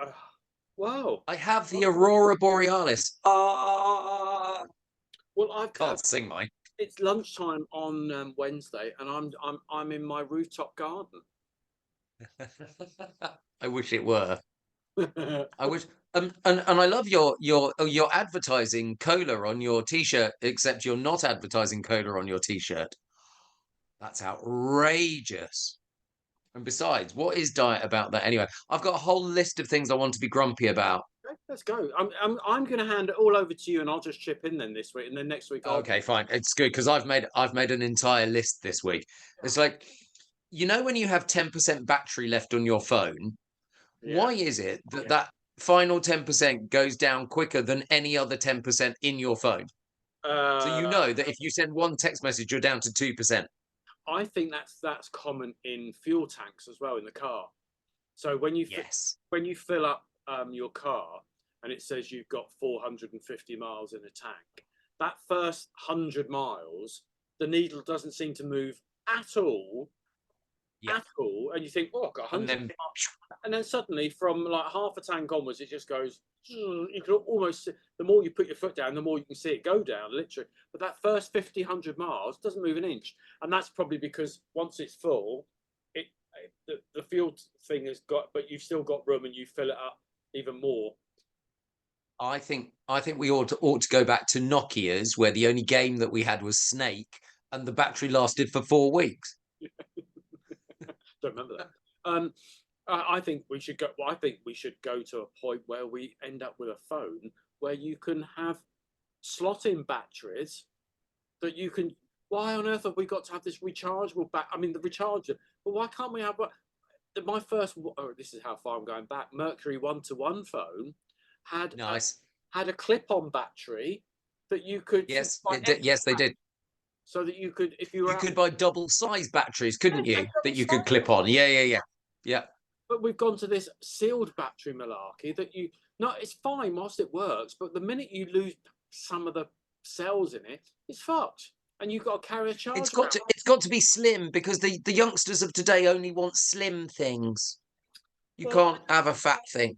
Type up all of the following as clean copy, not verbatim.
Uh, wow. I have the Aurora Borealis. Ah, Well, I've can't sing mine. it's lunchtime on Wednesday, and I'm in my rooftop garden. I wish it were. Well, I wish. And I love your advertising cola on your t-shirt, except you're not advertising cola on your t-shirt. That's outrageous. And besides, what is diet about that anyway? I've got a whole list of things I want to be grumpy about. let's go. I'm going to hand it all over to you, and I'll just chip in then this week, and then next week I'll. Okay, fine. It's good because I've made an entire list this week. It's like, when you have 10% battery left on your phone, Yeah. why is it that that final 10% goes down quicker than any other 10% in your phone? So you Uh, know that if you send one text message, you're down to 2%. I think that's common in fuel tanks as well in the car. So Yes. when you fill up your car and it says you've got 450 miles in a tank, that first 100 miles, the needle doesn't seem to move at all, Yeah. and you think, oh, I've got And 100, then and then suddenly from like half a tank onwards, it just goes. You can almost the more you put your foot down, the more you can see it go down, literally. But that first 50, 100 miles doesn't move an inch, and that's probably because once it's full, it the fuel thing has got, but you've still got room, and you fill it up even more. I think we ought to go back to Nokia's, where the only game that we had was Snake, and the battery lasted for 4 weeks. Don't remember that. I think we should go. Well, I think we should go to a point where we end up with a phone where you can have slot-in batteries that you can. Why on earth have we got to have this rechargeable back? I mean, the recharger. But why can't we have my first? Oh, this is how far I'm going back. Mercury one-to-one phone had Nice. had a clip-on battery that you could Yes, buy it did. extra, Yes, they did. so that you could, if you were You out, could buy double size batteries, couldn't yeah, you? That you could clip on. Yeah, yeah, yeah. Yeah. but we've gone to this sealed battery malarkey that you no, it's fine whilst it works, but the minute you lose some of the cells in it, it's fucked, and you've got to carry a It's charger got around. to be slim because the youngsters of today only want slim things. You Well, can't have a fat thing.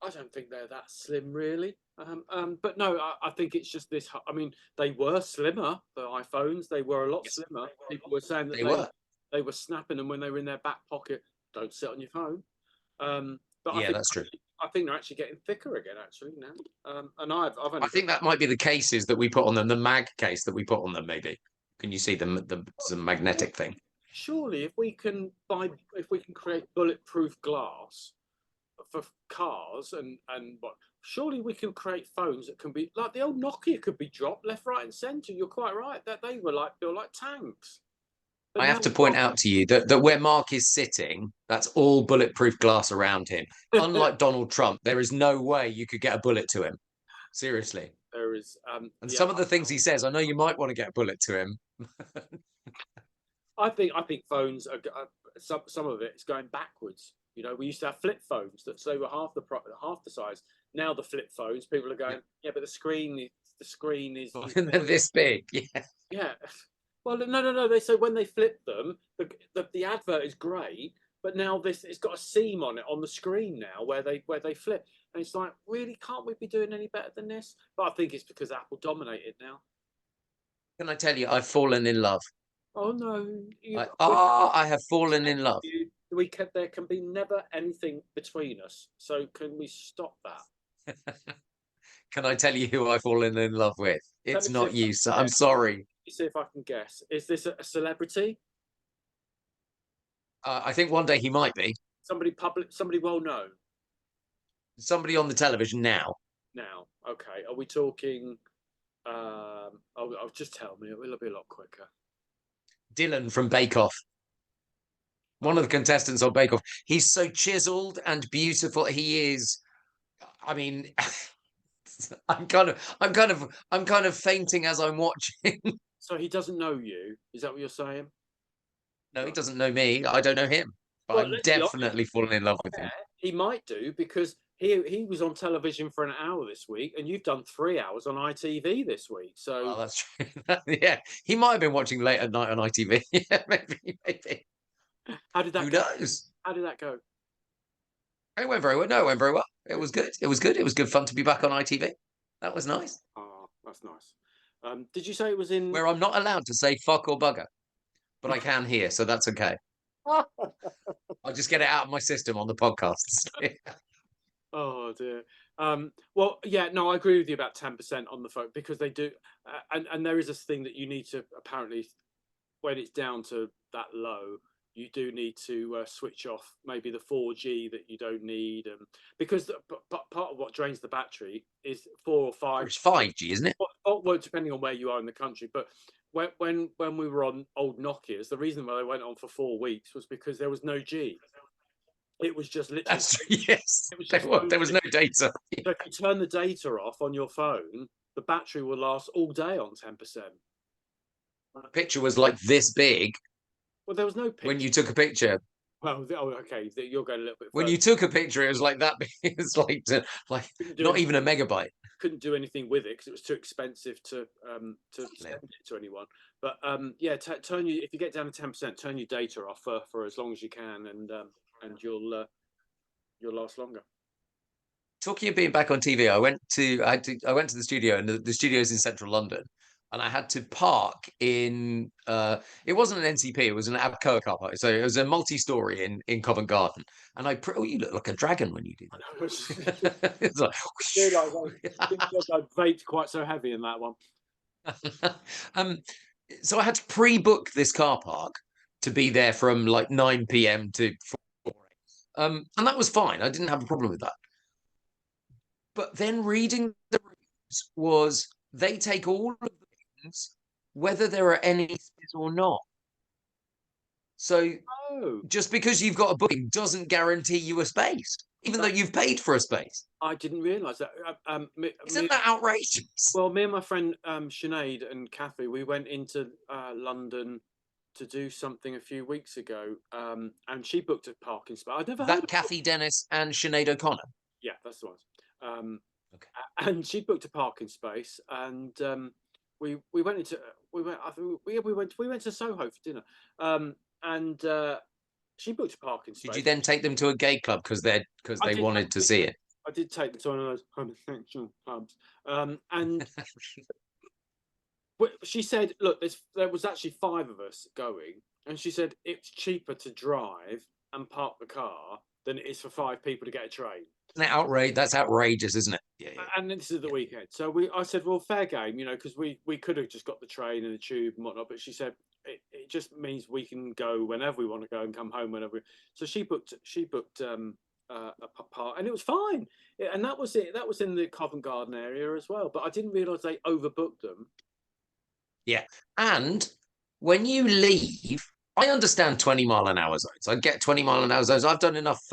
I don't think they're that slim, really. But no, I think it's just this. I mean, they were slimmer, the iPhones. They were a lot Yes, slimmer. People were saying that they were. they were snapping them when they were in their back pocket. Don't sit on your phone. But Yeah, that's true. I think they're actually getting thicker again. Actually now, and I've only I think that might be the cases that we put on them, the mag case that we put on them, maybe. Can you see the magnetic thing? surely if we can create bulletproof glass for cars and what, surely we can create phones that can be like the old Nokia could be dropped left, right, and centre. You're quite right that they were like built like tanks. But I now have to point out to you that where Mark is sitting, that's all bulletproof glass around him. Unlike Donald Trump, there is no way you could get a bullet to him. Seriously. there is And yeah, some of the things he says, I know you might want to get a bullet to him. I think phones are some of it is going backwards. You know, we used to have flip phones that so were half the size. Now the flip phones, people are going, yeah, but the screen is This big. Yeah. yeah. Well, no. They say when they flip them, the advert is great, but now this it's got a seam on it on the screen now where they flip, and it's like, really, can't we be doing any better than this? But I think it's because Apple dominated now. Can I tell you, I've fallen in love. Oh no, I have fallen in love. there can be never anything between us. So can we stop that? Can I tell you who I've fallen in love with? Let It's me see not if I you, can so I'm guess. sorry. Let me see if I can guess. Is this a celebrity? I think one day he might be Somebody public? Somebody well known? somebody on the television now. Now, okay. Are we talking? I'll just tell me. It'll be a lot quicker. Dylan from Bake Off. One of Oh, the contestants on Bake Off. He's so chiseled and beautiful. He is. I mean, I'm kind of fainting as I'm watching. so he doesn't know you? Is that what you're saying? No, he Right. doesn't know me. I don't know him. But Well, I'm let's be honest. definitely falling in love with Yeah, him. he might do because he was on television for an hour this week, and you've done 3 hours on ITV this week. So Well, that's true. Yeah, he might have been watching late at night on ITV. Yeah, maybe. how did that Who go? knows? How did that go? It went very well. No, it went very well. It was good. It was good. It was good fun to be back on ITV. That was nice. Oh, that's nice. Did you say it was in? Where I'm not allowed to say fuck or bugger, but I can here, so that's okay. I'll just get it out of my system on the podcasts. Oh dear. Well, yeah, no, I agree with you about 10% on the phone because they do, and there is this thing that you need to apparently when it's down to that low, you do need to switch off maybe the 4G that you don't need, because part of what drains the battery is 4 or 5. It's 5G, isn't it? Well, depending on where you are in the country, but when we were on old Nokias, the reason why they went on for 4 weeks was because there was no G. It was just literally. That's true. Yes. It was There just was, there was no data. So if you turn the data off on your phone, the battery will last all day on 10%. The picture was like this big Well, there was no picture. when you took a picture. Well, okay, you're going a little bit When further. you took a picture, it was like that big. It's like not even a megabyte. Couldn't do anything with it because it was too expensive to send it to anyone. But yeah, turn you if you get down to 10%, turn your data off for as long as you can, and you'll last longer. Talking of being back on TV, I went to the studio, and the studio's in central London, and I had to park in it wasn't an NCP, it was an Abcoa car park. So it was a multi-story in Covent Garden. And oh, you look like a dragon when you do that. It's like, I didn't realize I vaped quite so heavy in that one. So I had to pre-book this car park to be there from like 9 p.m. to 4 a.m. And that was fine. I didn't have a problem with that. But then reading the reviews was they take all of the things, whether there are any spaces or not. So just because you've got a booking doesn't guarantee you a space, even though you've paid for a space. I didn't realise that. Isn't that outrageous? Well, me and my friend Sinead and Kathy, we went into London to do something a few weeks ago, and she booked a parking spot. I'd never heard That Kathy Dennis and Sinead O'Connor. Yeah, that's the ones. Okay. And she booked a parking space, and we went into I think we went to Soho for dinner, and she booked a parking space. Did you then take them to a gay club because they wanted to see it? I did take them to one of those homosexual clubs, and she said, "Look, there was actually 5 of us going," and she said it's cheaper to drive and park the car than it is for 5 people to get a train. That's outrageous, isn't it? Yeah. And this is the weekend, so I said, well, fair game, because we could have just got the train and the tube and whatnot, but she said it just means we can go whenever we want to go and come home whenever. So she booked a part, and it was fine. And that was it. That was in the Covent Garden area as well, but I didn't realise they overbooked them. Yeah, and when you leave, I understand 20-mile-an-hour zones. I get 20-mile-an-hour zones. I've done enough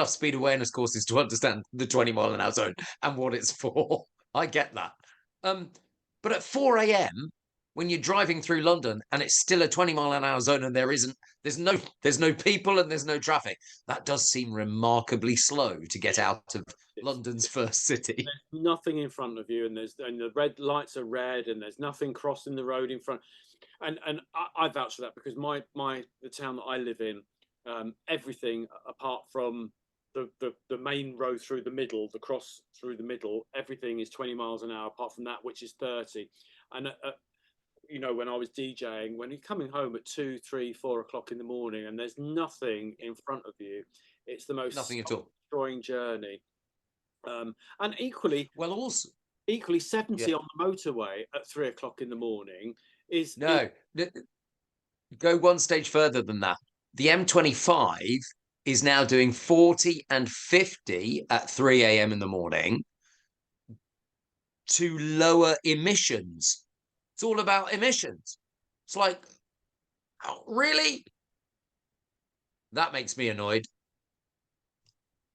speed awareness courses to understand the 20-mile-an-hour zone and what it's for. I get that. But at 4 a.m., when you're driving through London and it's still a 20-mile-an-hour zone and there's no people and there's no traffic, that does seem remarkably slow to get out of London's first city. There's nothing in front of you, and the red lights are red, and there's nothing crossing the road in front. And I vouch for that because the town that I live in, everything apart from the main road through the middle, the cross through the middle, everything is 20 miles an hour apart from that, which is 30. And when I was DJing, when you're coming home at 2, 3, 4 o'clock in the morning and there's nothing in front of you, it's the most nothing at all destroying journey. And equally 70 on the motorway at 3 o'clock in the morning is go one stage further than that. The M25 is now doing 40 and 50 at 3 a.m. in the morning to lower emissions. It's all about emissions. It's like, oh, really? That makes me annoyed.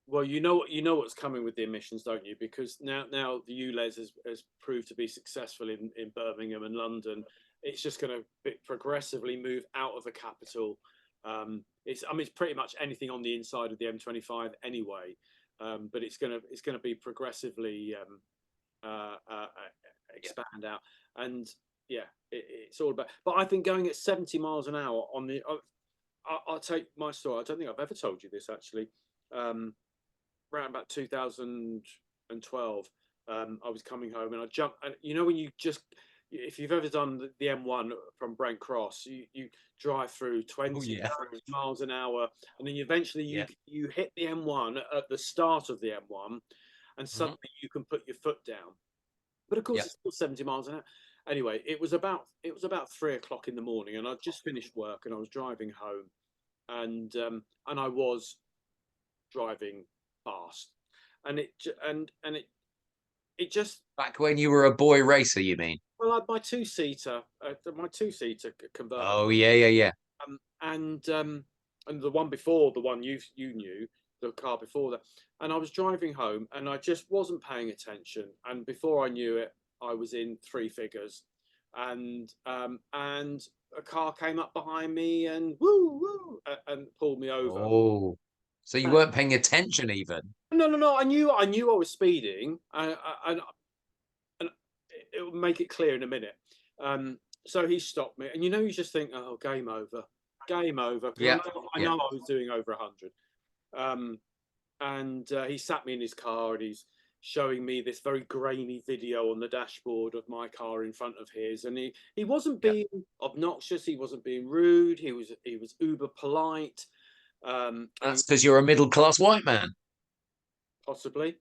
Well, you know what's coming with the emissions, don't you? Because now the ULEZ has proved to be successful in Birmingham and London. It's just going to progressively move out of the capital. It's pretty much anything on the inside of the M25 anyway, but it's going to be progressively expand out. And yeah, it's all about. But I think going at 70 miles an hour on the, I'll take my story. I don't think I've ever told you this actually. around about 2012. I was coming home and I jumped. And you know when you just, if you've ever done the M1 from Brent Cross, you drive through Oh 20 yeah. miles an hour, and then eventually Yeah. you hit the M1 at the start of the M1, and Mhm. suddenly you can put your foot down. But of course, Yeah. it's still 70 miles an hour. Anyway, it was about 3 o'clock in the morning, and I'd just finished work, and I was driving home, and I was driving fast, and it just, Back when you were a boy racer, you mean? well, I had my two-seater Oh convertible, yeah, yeah, yeah. um, and um, and the one before, the one you knew, the car before that, and I was driving home, and I just wasn't paying attention, and before I knew it, I was in three figures, and a car came up behind me and woo woo and pulled me over. Oh, so you weren't paying attention even. No, no, no. I knew I was speeding, and it will make it clear in a minute. So he stopped me, and you just think, oh, game over, because Yeah, I yeah. know I was doing over 100. Um, and he sat me in his car, and he's showing me this very grainy video on the dashboard of my car in front of his, and he wasn't Yeah. being obnoxious, he wasn't being rude, he was uber polite, and That's because you're a middle class white man. possibly,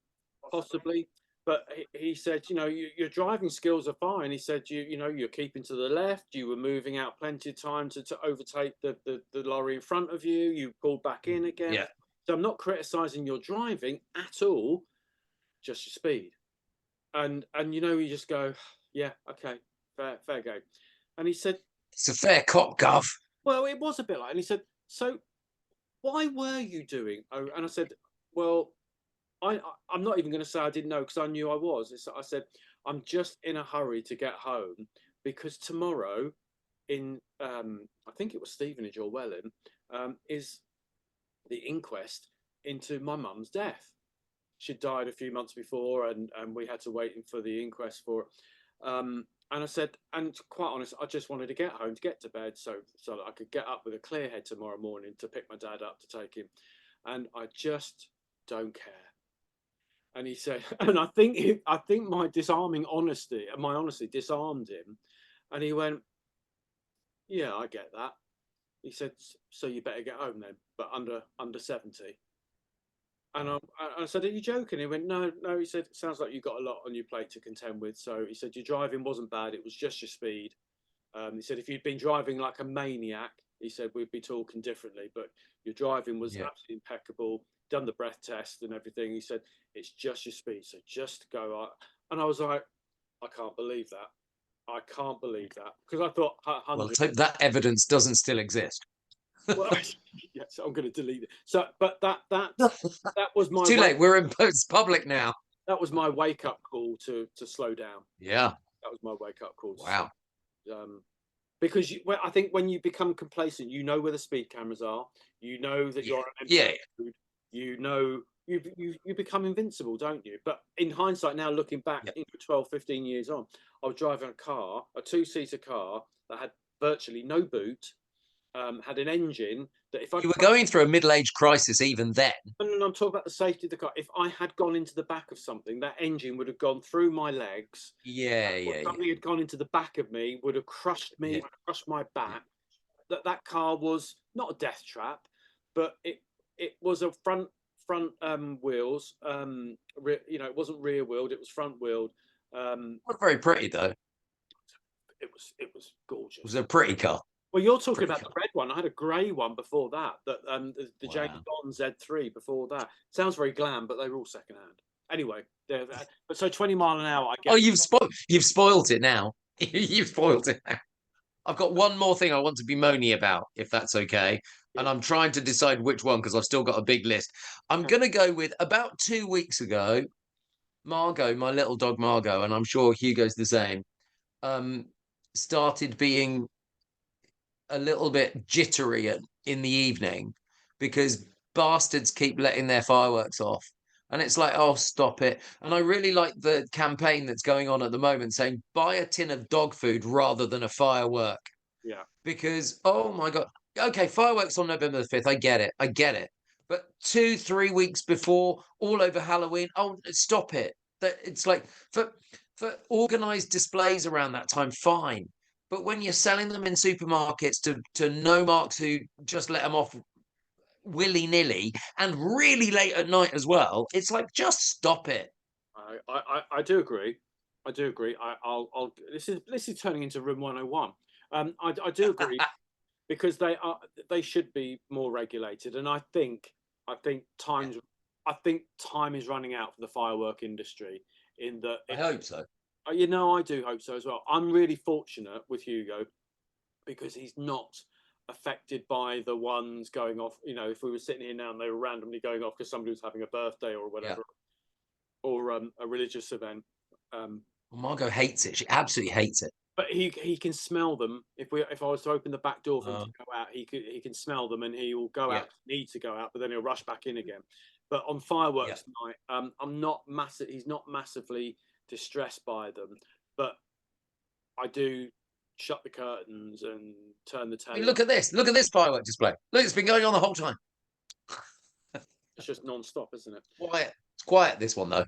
possibly. But he said, your driving skills are fine. He said, you're keeping to the left. You were moving out plenty of time to overtake the lorry in front of you. You pulled back in again. Yeah. So I'm not criticizing your driving at all, just your speed. And you just go, yeah, okay, fair game. And he said, It's a fair cop, Gov. well, it was a bit like, and he said, so why were you doing? Oh, and I said, well, I'm not even going to say I didn't know because I knew I was. I said I'm just in a hurry to get home because tomorrow, in I think it was Stevenage or Welling, is the inquest into my mum's death. She died a few months before, and we had to wait for the inquest for it. And I said, and quite honest, I just wanted to get home to get to bed so that I could get up with a clear head tomorrow morning to pick my dad up to take him, and I just don't care. And he said, and I think my honesty disarmed him. And he went, yeah, I get that. He said, so you better get home then, but under 70. And I said, are you joking? He went, no, no. He said, it sounds like you've got a lot on your plate to contend with. So he said, your driving wasn't bad. It was just your speed. He said, if you'd been driving like a maniac, he said, we'd be talking differently. But your driving was Yeah. absolutely impeccable. Done the breath test and everything. He said, it's just your speed. So just go. And I was like, I can't believe that. I can't believe that. Because I thought Well, 100. let's hope that evidence doesn't still exist. Well, yes, I'm going to delete it. So, but that was It's my too late. We're in post public now. that was my wake up call to slow down. Yeah. That was my wake up call to slow. Wow. Because I think when you become complacent, you know where the speed cameras are. You know that Yeah. you're on an empty Yeah. road. You know you become invincible, don't you? But in hindsight, now looking back, Yeah. 12, 15 years on, I was driving a two-seater car that had virtually no boot, had an engine that if I You were going through a middle age crisis even then. and I'm talking about the safety of the car. If I had gone into the back of something, that engine would have gone through my legs. Yeah. Or Yeah. Yeah. something had gone into the back of me, would have crushed me, Yeah. crushed my Yeah. back. That car was not a death trap, but it was a front wheels. It wasn't rear wheeled; it was front wheeled. Not very pretty though. It was It was gorgeous. a pretty car. Well, you're talking Pretty about car. the red one. I had a grey one before that. The James Wow. Bond Z3 before that. Sounds very glam, but they were all second hand. Anyway, but so 20 mile an hour, I Oh, get. you've spoiled it now. You've spoiled it now. I've got one more thing I want to be moany about, if that's okay. Yeah, And I'm trying to decide which one because I've still got a big list. I'm okay. going to go with about 2 weeks ago, Margot, my little dog Margot, and I'm sure Hugo's the same, um, started being a little bit jittery in the evening because bastards keep letting their fireworks off. And it's like, oh, stop it. And I really like the campaign that's going on at the moment saying, buy a tin of dog food rather than a firework. Yeah, Because, oh my God. Okay, fireworks on November the 5th. I get it. I get it. But 2, 3 weeks before, all over Halloween, oh, stop it. That it's like for organized displays around that time, fine. But when you're selling them in supermarkets to no marks who just let them off willy-nilly and really late at night as well, it's like just stop it. I do agree. I do agree. I'll. This is turning into Room 101. I do agree because they should be more regulated, and I think times I think time is running out for the firework industry. In that, I hope so. you know, I do hope so as well. I'm really fortunate with Hugo because he's not affected by the ones going off. You know, if we were sitting here now and they were randomly going off because somebody was having a birthday or Yeah. whatever, or a religious event. Um, Margot hates it. She absolutely hates it. but he can smell them. If I was to open the back door for him Uh, to go out, he can smell them and he will go yeah. out. Need to go out, but then he'll rush back in again. But on Yeah. fireworks night, I'm not massive. He's not massively distressed by them, but I do shut the curtains and turn the I mean, telly off. look at this. Look at this firework display. Look, it's been going on the whole time. It's just non-stop, isn't it? Quiet. It's quiet, this one, though.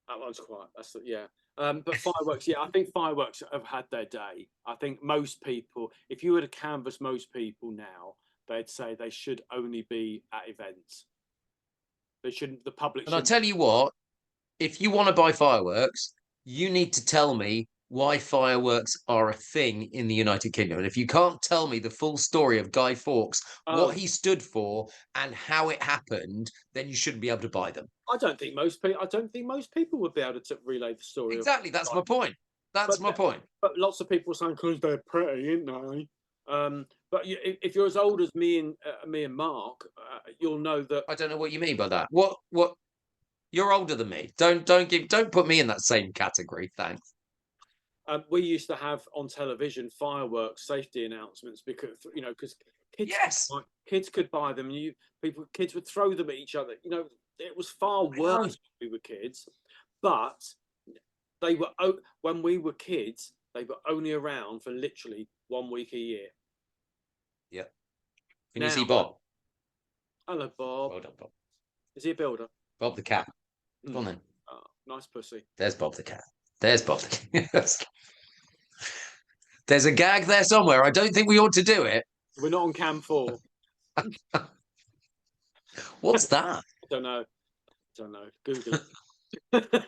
That one's quiet. That's yeah. But fireworks, yeah, I think fireworks have had their day. I think most people, if you were to canvass most people now, they'd say they should only be at events. They shouldn't. The public And I'll shouldn't. tell you what, if you want to buy fireworks, you need to tell me why fireworks are a thing in the United Kingdom. And if you can't tell me the full story of Guy Fawkes, Oh, what he stood for, and how it happened, then you shouldn't be able to buy them. I don't think most people. I don't think most people would be able to relay the story of. Exactly. That's my point. That's But my point. but lots of people saying because they're pretty, aren't they? But if you're as old as me and Mark, you'll know that I don't know what you mean by that. What? You're older than me. Don't put me in that same category. Thanks. we used to have on television fireworks safety announcements because because kids Yes. kids could buy them. Kids would throw them at each other. You know, it was far I know. worse when we were kids, but they were when we were kids. They were only around for literally 1 week a year. Yeah. Can you Now, see Bob? hello, Bob. Well done, Bob. Is he a builder? Bob the cat. Come on Mm. then. Oh, nice pussy. There's Bob the cat. There's Bob the cat. There's a gag there somewhere. I don't think we ought to do it. We're not on cam 4. What's that? I don't know. Google it.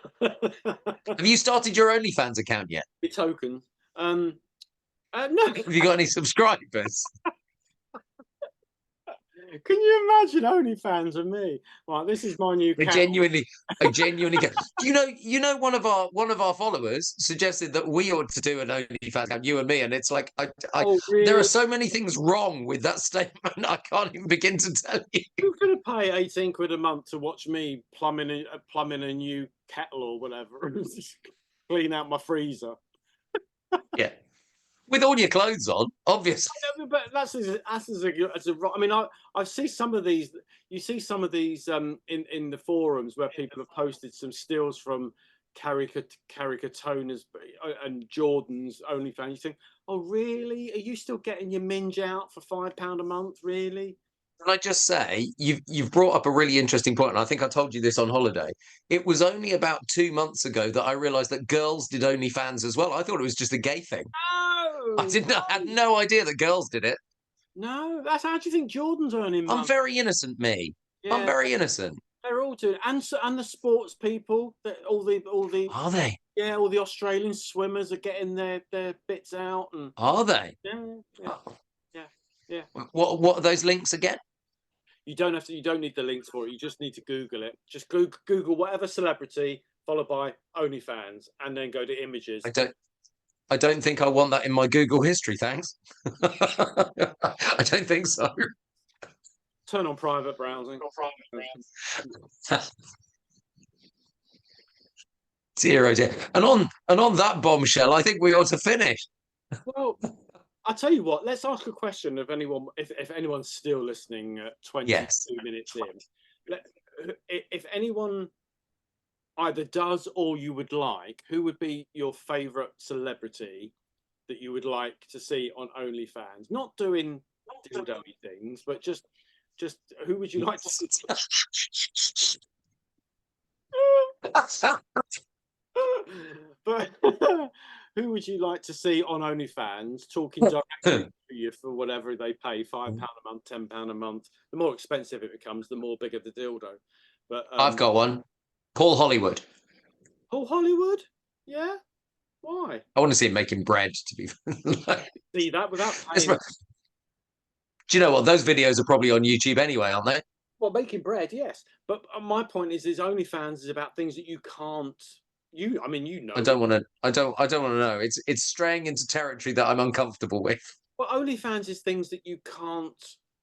Have you started your OnlyFans account yet? Be token. No. Have you got any subscribers? Can you imagine OnlyFans of me? Right, this is my new I cat. genuinely get. You know, one of our followers suggested that we ought to do an OnlyFans account, you and me, and it's like, Oh, there are really? so many things wrong with that statement. I can't even begin to tell you. Who's going to pay 18 quid a month to watch me plumbing a new kettle or whatever? Clean out my freezer. Yeah, with all your clothes on, obviously. But that's as a. I mean, I see some of these. You see some of these in the forums where people have posted some stills from Caricatonas and Jordan's OnlyFans. You think, oh really? Are you still getting your minge out for £5 a month? Really? Can I just say, you've brought up a really interesting point, and I think I told you this on holiday. It was only about 2 months ago that I realised that girls did OnlyFans as well. I thought it was just a gay thing. I had no idea that girls did it. No, that's how do you think Jordan's earning money? I'm very innocent, me. Yeah, I'm very innocent. they're all doing, and the sports people, all the Are they? yeah, all the Australian swimmers are getting their bits out, and Are they? yeah. What are those links again? You don't need the links for it. You just need to Google it. Just Google whatever celebrity followed by OnlyFans, and then go to images. I don't think I want that in my Google history, thanks. I don't think so. Turn on private browsing. Dear, oh dear. And on that bombshell, I think we ought to finish. Well, I'll tell you what. Let's ask a question of anyone, if anyone's still listening at 22 Yes. minutes in. If anyone either does or you would like, who would be your favourite celebrity that you would like to see on OnlyFans? Not doing dildo things, but just Just who would you like to see? But who would you like to see on OnlyFans talking directly to you for whatever they pay, £5 a month, £10 a month? The more expensive it becomes, the more bigger the dildo. But I've got one. Paul Hollywood. Paul Hollywood? Yeah. Why? I want to see him making bread, to be See that without paying. Do you know what? Those videos are probably on YouTube anyway, aren't they? Well, making bread, yes. But my point is OnlyFans is about things that you can't. I mean, you know. I don't want to. I don't want to know. It's straying into territory that I'm uncomfortable with. Well, OnlyFans is things that you can't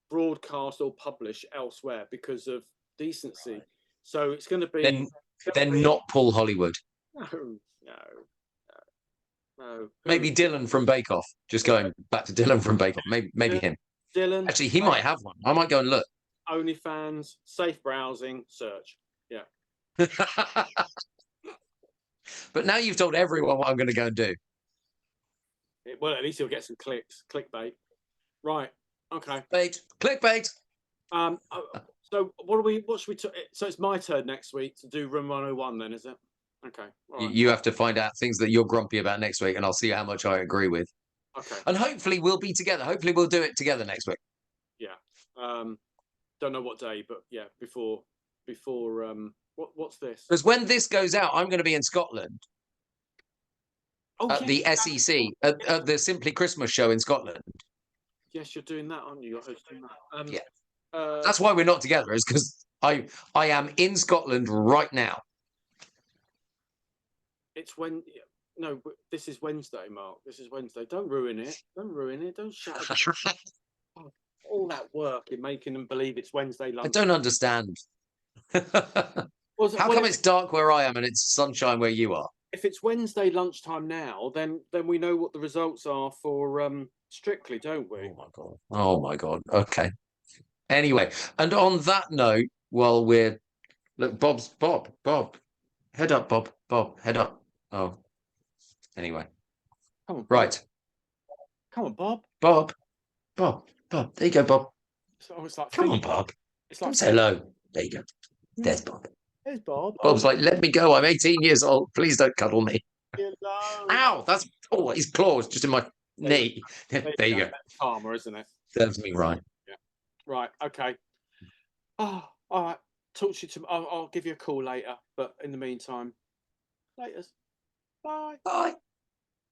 broadcast or publish elsewhere because of decency. Right. So it's going to be. Then not Paul Hollywood. No. Maybe Dylan from Bake Off. Just going back to Dylan from Bake Off. Maybe him. Dylan. Actually, he might have one. I might go and look. OnlyFans, safe browsing, search. Yeah. But now you've told everyone what I'm going to go and do. Well, at least he'll get some clicks. Clickbait. Right. Okay. Clickbait. So what should we so it's my turn next week to do room 101 then, is it? Okay. Right. You have to find out things that you're grumpy about next week, and I'll see how much I agree with. Okay. And hopefully we'll be together. Hopefully we'll do it together next week. Yeah. Don't know what day, but yeah, before what's this? Because when this goes out, I'm going to be in Scotland. At the SEC, at the Simply Christmas show in Scotland. Yes, you're doing that, aren't you? You're hosting that. Yeah. That's why we're not together, is because I am in Scotland right now. It's when no, this is Wednesday, Mark. This is Wednesday. Don't ruin it. Don't ruin it. Don't shut up. All that work in making them believe it's Wednesday lunch. I don't understand. How come it's dark where I am and it's sunshine where you are? If it's Wednesday lunchtime now, then we know what the results are for Strictly, don't we? Oh my god. Oh my god. Okay. Anyway, and on that note, while we're Bob, head up, Bob, head up. Oh, anyway. Come on, Bob. Right. Come on, Bob. Bob. There you go, Bob. It's like come on, Bob. It's like say hello. There you go. There's Bob. There's Bob. Bob's like, let me go. I'm 18 years old. Please don't cuddle me. Hello. Ow! That's his claws just in my knee. There you go. That's karma, isn't it? Serves me right. Yeah. Right. Okay. Oh, all right. Talk to you tomorrow. I'll give you a call later. But in the meantime, laters. Bye. Bye.